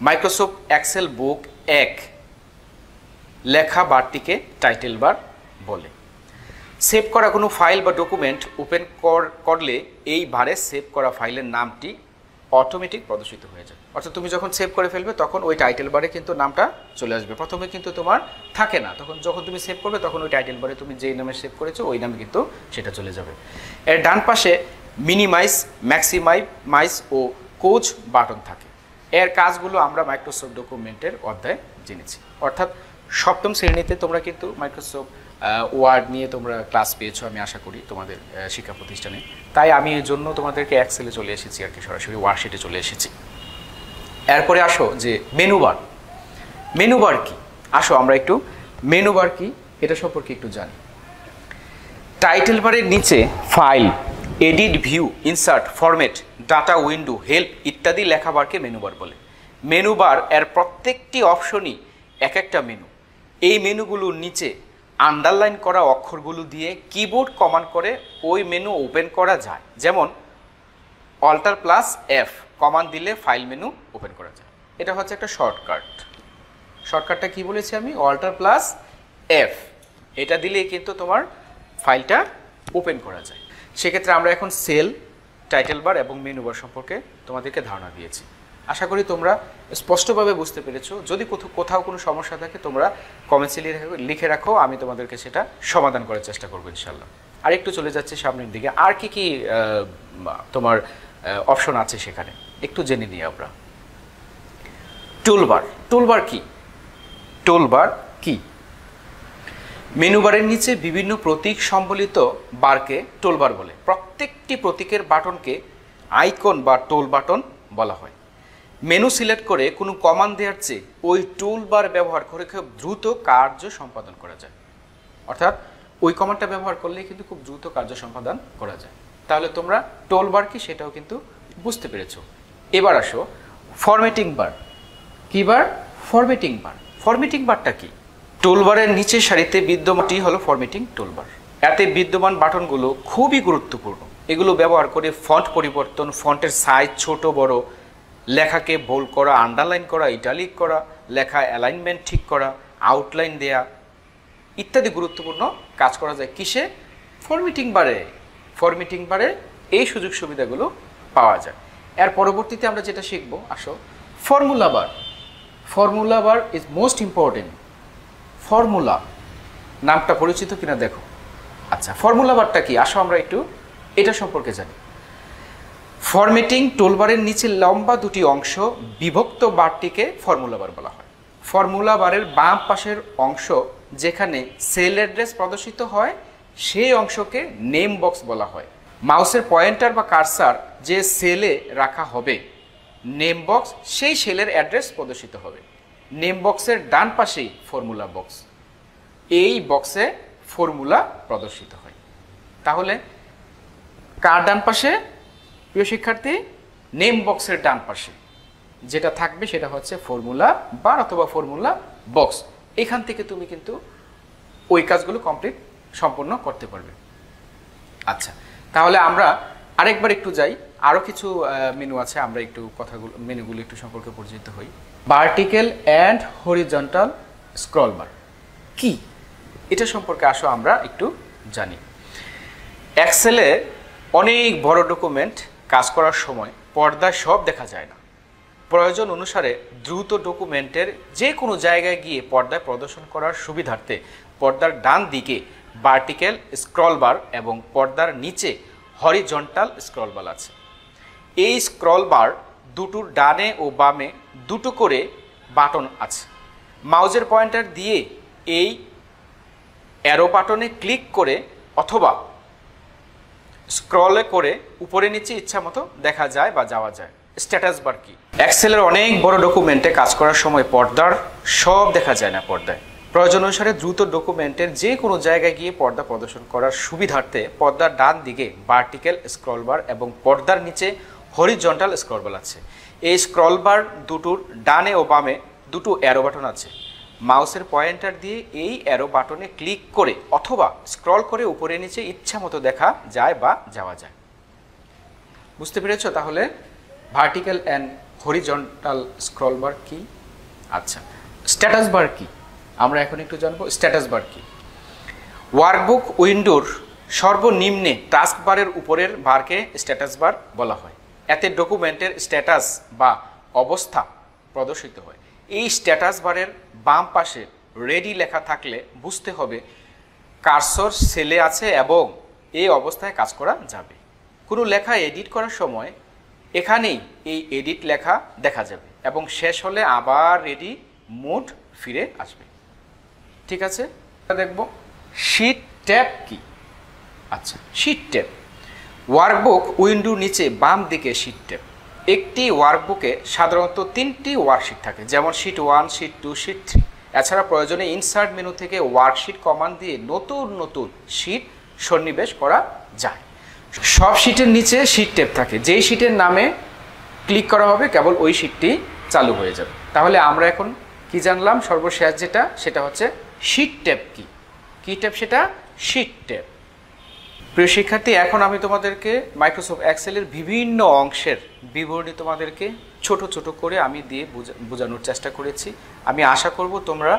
মাইক্রোসফট এক্সেল বুক 1 লেখা বারটিকে টাইটেল বার বলে। সেভ করা কোনো ফাইল বা ডকুমেন্ট ওপেন করলে এই বারে সেভ করা ফাইলের নামটি অটোমেটিক প্রদর্শিত হয়ে যায়। অর্থাৎ তুমি যখন সেভ করে ফেলবে তখন ওই টাইটেল বারে কিন্তু নামটা চলে আসবে। প্রথমে কিন্তু তোমার থাকে না, তখন যখন তুমি সেভ করবে তখন ওই টাইটেল বারে তুমি যেই নামে সেভ করেছো ওই নামে কিন্তু সেটা চলে যাবে। এর ডান পাশে মিনিমাইজ, ম্যাক্সিমাইজ ও কোচ বাটন থাকে। এর কাজগুলো আমরা মাইক্রোসফট ডকুমেন্টের অধ্যায়ে জেনেছি। অর্থাৎ সপ্তম শ্রেণীতে তোমরা কিন্তু মাইক্রোসফট ওয়ার্ড নিয়ে তোমরা ক্লাস পেয়েছো, আমি আশা করি তোমাদের শিক্ষা প্রতিষ্ঠানে। তাই আমি এর জন্য তোমাদেরকে এক্সেলে চলে এসেছি আর কি, সরাসরি ওয়ার্কশিটে চলে এসেছি। এরপরে আসো যে মেনু বার। মেনু বার কি? আসো আমরা একটু মেনু বার কি এটা সম্পর্কে একটু জানি। টাইটেল বারের নিচে file, edit, view, insert, format, data window, help ইত্যাদি লেখা বারকে মেনু বার বলে। মেনু বার এর প্রত্যেকটি অপশনই এক একটা মেনু। এই মেনুগুলোর নিচে আন্ডারলাইন করা অক্ষরগুলো দিয়ে কিবোর্ড কমান্ড করে ওই মেনু ওপেন করা যায়। যেমন Alt+F কমান্ড দিলে ফাইল মেনু ওপেন করা যায়। এটা হচ্ছে একটা শর্টকাট। শর্টকাটটা কি বলেছি আমি? Alt+F। এটা দিলেই কিন্তু তোমার ফাইলটা ওপেন করা যায়। সেক্ষেত্রে আমরা এখন সেল, টাইটেল বার এবং মেনু বার সম্পর্কে তোমাদেরকে ধারণা দিয়েছি। আশা করি তোমরা স্পষ্টভাবে বুঝতে পেরেছো। যদি কোথাও কোনো সমস্যা থাকে তোমরা কমেন্টসে লিখে রাখো, আমি তোমাদেরকে সেটা সমাধান করার চেষ্টা করবো ইনশাল্লাহ। আর একটু চলে যাচ্ছে সামনের দিকে, আর কি কি তোমার অপশন আছে সেখানে একটু জেনে নিই আমরা। টুলবার। টুলবার কি? টুলবার কি? মেনু বারের নিচে বিভিন্ন প্রতীক সম্বলিত বারকে টুলবার বলে। প্রত্যেকটি প্রতীকের বাটনকে আইকন বা টুল বাটন বলা হয়। মেনু সিলেক্ট করে কোনো কমান্ড দেওয়ার চেয়ে ওই টুলবার ব্যবহার করে খুব দ্রুত কার্য সম্পাদন করা যায়। অর্থাৎ ওই কমান্ডটা ব্যবহার করলে কিন্তু খুব দ্রুত কার্য সম্পাদন করা যায়। তাহলে তোমরা টুলবার কি সেটাও কিন্তু বুঝতে পেরেছো। এবার আসো ফরম্যাটিং বার। কি বার? Formatting bar. ফরম্যাটিং বারটা কি? টুলবারের নিচের সারিতে বিদ্যমানটি হলো ফরম্যাটিং টুলবার। এতে বিদ্যমান বাটনগুলো খুবই গুরুত্বপূর্ণ। এগুলো ব্যবহার করে ফন্ট পরিবর্তন, ফন্টের সাইজ ছোট বড়, লেখাকে বোল্ড করা, আন্ডারলাইন করা, ইটালিক করা, লেখা অ্যালাইনমেন্ট ঠিক করা, আউটলাইন দেয়া ইত্যাদি গুরুত্বপূর্ণ কাজ করা যায় কিসে? ফরম্যাটিং বারে। ফরম্যাটিং বারে এই সুযোগ সুবিধাগুলো পাওয়া যায়। এর পরবর্তীতে আমরা যেটা শিখবো, আসো formula bar. Formula bar is most important. Formula নামটা পরিচিত কিনা দেখো। আচ্ছা, ফর্মুলা বারটা কি? আসো আমরা একটু এটা সম্পর্কে জানি। ফরম্যাটিং টুলবারের নিচে লম্বা দুটি অংশ বিভক্ত বারটিকে ফর্মুলা বার বলা হয়। ফর্মুলা বারের বাম পাশের অংশ যেখানে সেল অ্যাড্রেস প্রদর্শিত হয় সেই অংশকে নেম বক্স বলা হয়। মাউসের পয়েন্টার বা কার্সার যে সেলে রাখা হবে নেম বক্স, সেই সেলের অ্যাড্রেস প্রদর্শিত হবে। নেম বক্সের ডান পাশেই ফর্মুলা বক্স, এই বক্সে ফর্মুলা প্রদর্শিত হয়। তাহলে কার ডান পাশে প্রিয় শিক্ষার্থী? নেম বক্সের ডান পাশে যেটা থাকবে সেটা হচ্ছে ফর্মুলা বার অথবা ফর্মুলা বক্স। এখান থেকে তুমি কিন্তু ওই কাজগুলো সম্পূর্ণ করতে পারবে। আচ্ছা, তাহলে আমরা আরেকবার একটু যাই, আরও কিছু মেনু আছে, আমরা একটু মেনুগুলো একটু সম্পর্কে পরিচিত হই। Vertical and horizontal scroll bar কি, এটা সম্পর্কে আসো আমরা একটু জানি। এক্সেলে অনেক বড় ডকুমেন্ট কাজ করার সময় পর্দায় সব দেখা যায় না। প্রয়োজন অনুসারে দ্রুত ডকুমেন্টের যে কোনো জায়গায় গিয়ে পর্দায় প্রদর্শন করার সুবিধার্থে পর্দার ডান দিকে ভার্টিক্যাল স্ক্রল বার এবং পর্দার নিচে হরিজন্টাল স্ক্রল বার আছে। এই স্ক্রল বার দুটোর ডানে ও বামে দুটো করে বাটন আছে। মাউসের পয়েন্টার দিয়ে এই অ্যারো বাটনে ক্লিক করে অথবা স্ক্রলে করে উপরে নিচে ইচ্ছা মতো দেখা যায় বা যাওয়া যায়। স্ট্যাটাস বার কি? এক্সেলের অনেক বড় ডকুমেন্টে কাজ করার সময় পর্দার সব দেখা যায় না পর্দায়। প্রয়োজন অনুসারে দ্রুত ডকুমেন্টের যে কোনো জায়গায় গিয়ে পর্দা প্রদর্শন করার সুবিধার্থে পর্দার ডান দিকে ভার্টিক্যাল স্ক্রল বার এবং পর্দার নিচে হরিজন্টাল স্ক্রল বার আছে। এই স্ক্রল বার দুটোর ডানে ও বামে দুটো অ্যারো বাটন আছে। মাউসের পয়েন্টার দিয়ে এই অ্যারো বাটনে ক্লিক করে অথবা স্ক্রল করে উপরে নিচে ইচ্ছা মতো দেখা যায় বা যাওয়া যায়। বুঝতে পেরেছো তাহলে vertical and horizontal scroll bar কি? আচ্ছা, স্ট্যাটাস বার কি আমরা এখন একটু জানবো। স্ট্যাটাস বার কি? ওয়ার্কবুক উইন্ডোর সর্বনিম্নে টাস্ক বারের উপরের বারকে স্ট্যাটাস বার বলা হয়। এতে ডকুমেন্টের স্ট্যাটাস বা অবস্থা প্রদর্শিত হয়। এই স্ট্যাটাস বারের বাম পাশে রেডি লেখা থাকলে বুঝতে হবে কার্সর সেলে আছে এবং এই অবস্থায় কাজ করা যাবে। কোনো লেখা এডিট করার সময় এখানেই এই এডিট লেখা দেখা যাবে এবং শেষ হলে আবার রেডি মোড ফিরে আসবে। ঠিক আছে, দেখব শিট ট্যাব কি? আচ্ছা, শিট ট্যাব ওয়ার্কবুক উইন্ডোর নিচে বাম দিকে শিট ট্যাব। একটি ওয়ার্কবুকে সাধারণত 3টি ওয়ার্কশিট থাকে, যেমন শিট 1, শিট 2, শিট 3। এছাড়া প্রয়োজনে ইনসার্ট মেনু থেকে ওয়ার্কশিট কমান্ড দিয়ে নতুন নতুন শিট সন্নিবেশ করা যায়। সব শিটের নিচে শিট ট্যাব থাকে, যেই শিটের নামে ক্লিক করা হবে কেবল ওই শিটটি চালু হয়ে যাবে। তাহলে আমরা এখন কি জানলাম? সর্বশেষ যেটা, সেটা হচ্ছে শিট ট্যাব কি? কি ট্যাব সেটা? Sheet tab. প্রিয় শিক্ষার্থী, এখন আমি তোমাদেরকে মাইক্রোসফট এক্সেলের বিভিন্ন অংশের বিবরণী তোমাদেরকে ছোট ছোট করে আমি দিয়ে বোঝানোর চেষ্টা করেছি। আমি আশা করব তোমরা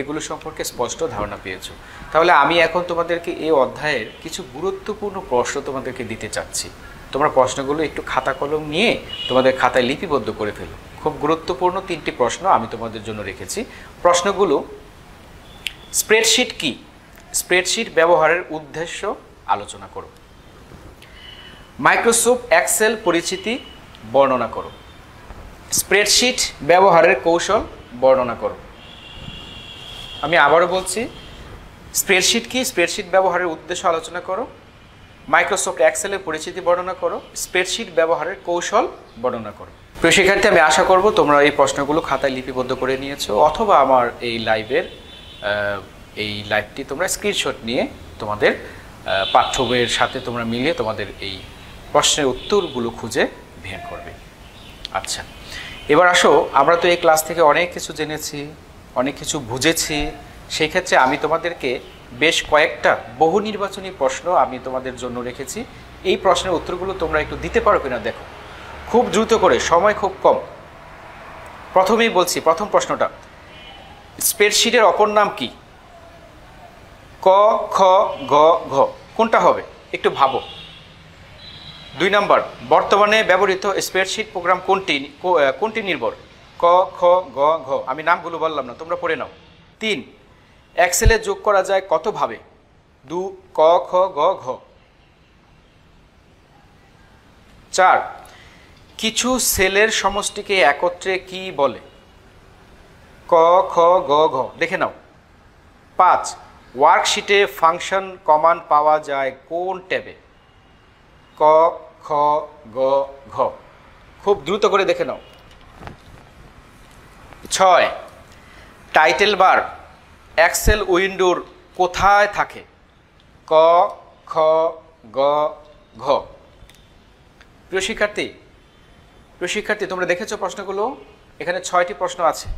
এগুলো সম্পর্কে স্পষ্ট ধারণা পেয়েছো। তাহলে আমি এখন তোমাদেরকে এই অধ্যায়ের কিছু গুরুত্বপূর্ণ প্রশ্ন তোমাদেরকে দিতে চাচ্ছি। তোমরা প্রশ্নগুলো একটু খাতা কলম নিয়ে তোমাদের খাতায় লিপিবদ্ধ করে ফেলো। খুব গুরুত্বপূর্ণ 3টি প্রশ্ন আমি তোমাদের জন্য রেখেছি। প্রশ্নগুলো: স্প্রেডশিট কি? স্প্রেডশিট ব্যবহারের উদ্দেশ্য আলোচনা করো। মাইক্রোসফট এক্সেল পরিচিতি বর্ণনা করো। স্প্রেডশিট ব্যবহারের কৌশল বর্ণনা করো। আমি আবারও বলছি, স্প্রেডশিট কি? স্প্রেডশিট ব্যবহারের উদ্দেশ্য আলোচনা করো। মাইক্রোসফট এক্সেলের পরিচিতি বর্ণনা করো। স্প্রেডশিট ব্যবহারের কৌশল বর্ণনা করো। প্রিয় শিক্ষার্থী, আমি আশা করব তোমরা এই প্রশ্নগুলো খাতায় লিপিবদ্ধ করে নিয়েছো, অথবা আমার এই লাইভটি তোমরা স্ক্রিনশট নিয়ে তোমাদের পাঠ্য বইয়ের সাথে তোমরা মিলিয়ে তোমাদের এই প্রশ্নের উত্তরগুলো খুঁজে বের করবে। আচ্ছা, এবার আসো, আমরা তো এই ক্লাস থেকে অনেক কিছু জেনেছি, অনেক কিছু বুঝেছি। সেই ক্ষেত্রে আমি তোমাদেরকে বেশ কয়েকটা বহু নির্বাচনী প্রশ্ন আমি তোমাদের জন্য রেখেছি। এই প্রশ্নের উত্তরগুলো তোমরা একটু দিতে পারো কিনা দেখো, খুব দ্রুত করে, সময় খুব কম। প্রথমেই বলছি, প্রথম প্রশ্নটা, স্প্রেডশিটের অপর নাম কি? ক, খ, গ, ঘ, কোনটা হবে? একটু ভাবো। 2 নম্বর, বর্তমানে ব্যবহৃত স্প্রেডশিট প্রোগ্রাম কোনটি নির্ভর? ক, খ, গ, ঘ। আমি নামগুলো বললাম না, তোমরা পড়ে নাও। 3, এক্সেলে যোগ করা যায় কতভাবে? 2, ক, খ, গ, ঘ। 4, কিছু সেলের সমষ্টিকে একত্রে কি বলে? ক, খ, গ, ঘ। দেখে নাও। 5 ওয়ার্কশিটে ফাংশন কমান্ড পাওয়া যায় কোন ট্যাবে? ক, খ, গ, ঘ। খুব দ্রুত করে দেখে নাও। 6 টাইটেল বার এক্সেল উইন্ডোর কোথায় থাকে? ক, খ, গ, ঘ। প্রিয় শিক্ষার্থী তোমরা দেখেছো প্রশ্নগুলো? এখানে 6টি প্রশ্ন আছে।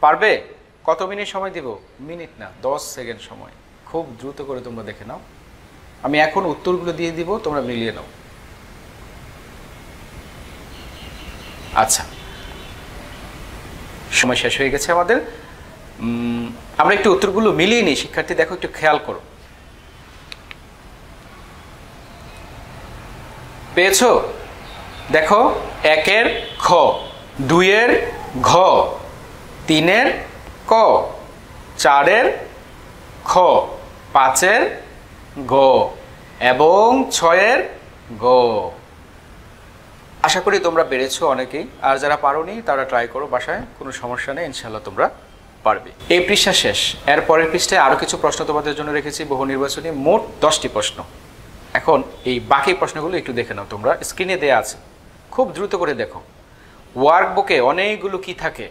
পারবে? কত মিনিট সময় দিব? মিনিট না, 10 সেকেন্ড সময়। খুব দ্রুত করে তোমরা দেখে নাও। আমি এখন উত্তরগুলো দিয়ে দিব, তোমরা মিলিয়ে নাও। আচ্ছা, সময় শেষ হয়ে গেছে আমাদের। আমরা একটু উত্তরগুলো মিলিয়ে নিই। শিক্ষার্থী দেখো, একটু খেয়াল করো। পেয়েছো? দেখো, 1-এর খ, 2-এর ঘ, 3-এর ক, 4-এর খ, 5-এর গ এবং 6-এর গ। আশা করি তোমরা পেরেছো অনেকেই। আর যারা পারোনি তারা ট্রাই করো বাসায়, কোনো সমস্যা নেই, ইনশাল্লাহ তোমরা পারবে। এই পৃষ্ঠা শেষ। এর পরের পৃষ্ঠায় আরও কিছু প্রশ্ন তোমাদের জন্য রেখেছি, বহু নির্বাচনী, মোট 10টি প্রশ্ন। এখন এই বাকি প্রশ্নগুলো একটু দেখে নাও, তোমরা স্ক্রিনে দেয়া আছে, খুব দ্রুত করে দেখো। ওয়ার্কবুকে অনেকগুলো কি থাকে?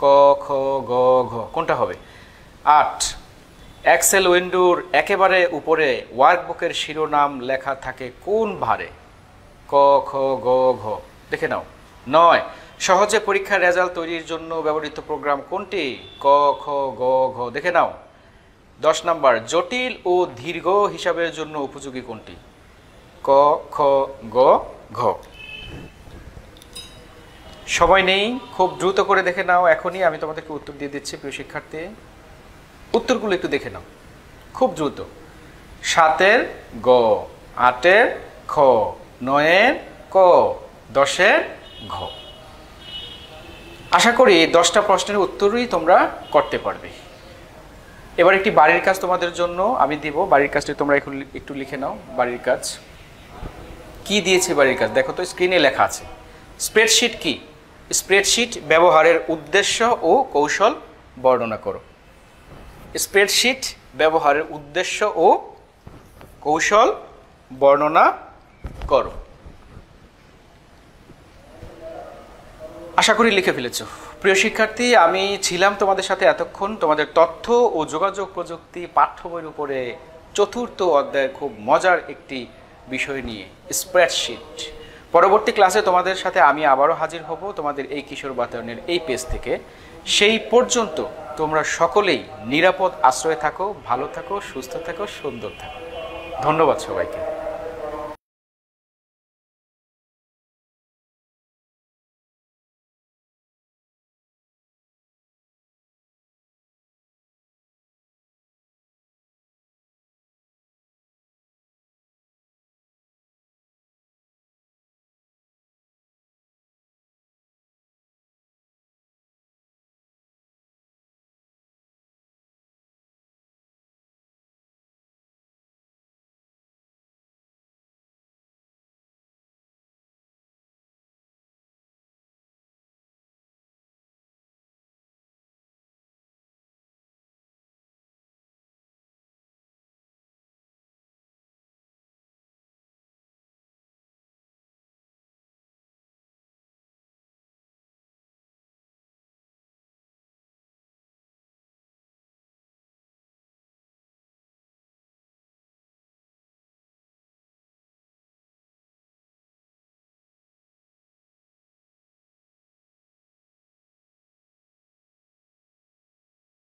ক, খ, গ, ঘ। কোনটা হবে? 8 এক্সেল উইন্ডোর একেবারে উপরে ওয়ার্কবুকের শিরোনাম লেখা থাকে কোন ভারে? ক, খ, গ, ঘ। দেখে নাও। 9 সহজে পরীক্ষার রেজাল্ট তৈরির জন্য ব্যবহৃত প্রোগ্রাম কোনটি? ক, খ, গ, ঘ। দেখে নাও। 10 নম্বর জটিল ও দীর্ঘ হিসাবের জন্য উপযোগী কোনটি? ক, খ, গ, ঘ। সময় নেই, খুব দ্রুত করে দেখে নাও। এখনই আমি তোমাদেরকে উত্তর দিয়ে দিচ্ছি প্রিয় শিক্ষার্থী। উত্তরগুলো একটু দেখে নাও খুব দ্রুত। 7-এর গ, 8-এর খ, 9-এর ক, 10-এর ঘ। আশা করি 10টা প্রশ্নের উত্তরই তোমরা করতে পারবে। এবার একটি বাড়ির কাজ তোমাদের জন্য আমি দিব। বাড়ির কাজটি তোমরা একটু লিখে নাও। বাড়ির কাজ কি দিয়েছে? বাড়ির কাজ দেখো তো, স্ক্রিনে লেখা আছে। স্প্রেডশিট কি? স্প্রেডশিট ব্যবহারের উদ্দেশ্য ও কৌশল বর্ণনা করো। স্প্রেডশিট ব্যবহারের উদ্দেশ্য ও কৌশল বর্ণনা করো। আশা করি লিখে ফেলেছো। প্রিয় শিক্ষার্থী, আমি ছিলাম তোমাদের সাথে এতক্ষণ তোমাদের তথ্য ও যোগাযোগ প্রযুক্তি পাঠ্য বইয়ের উপরে 4র্থ অধ্যায়ের খুব মজার একটি বিষয় নিয়ে, স্প্রেডশিট। পরবর্তী ক্লাসে তোমাদের সাথে আমি আবারও হাজির হব তোমাদের এই কিশোর বাতায়নের এই পেজ থেকে। সেই পর্যন্ত তোমরা সকলেই নিরাপদ আশ্রয়ে থাকো, ভালো থাকো, সুস্থ থাকো, সুন্দর থাকো। ধন্যবাদ সবাইকে।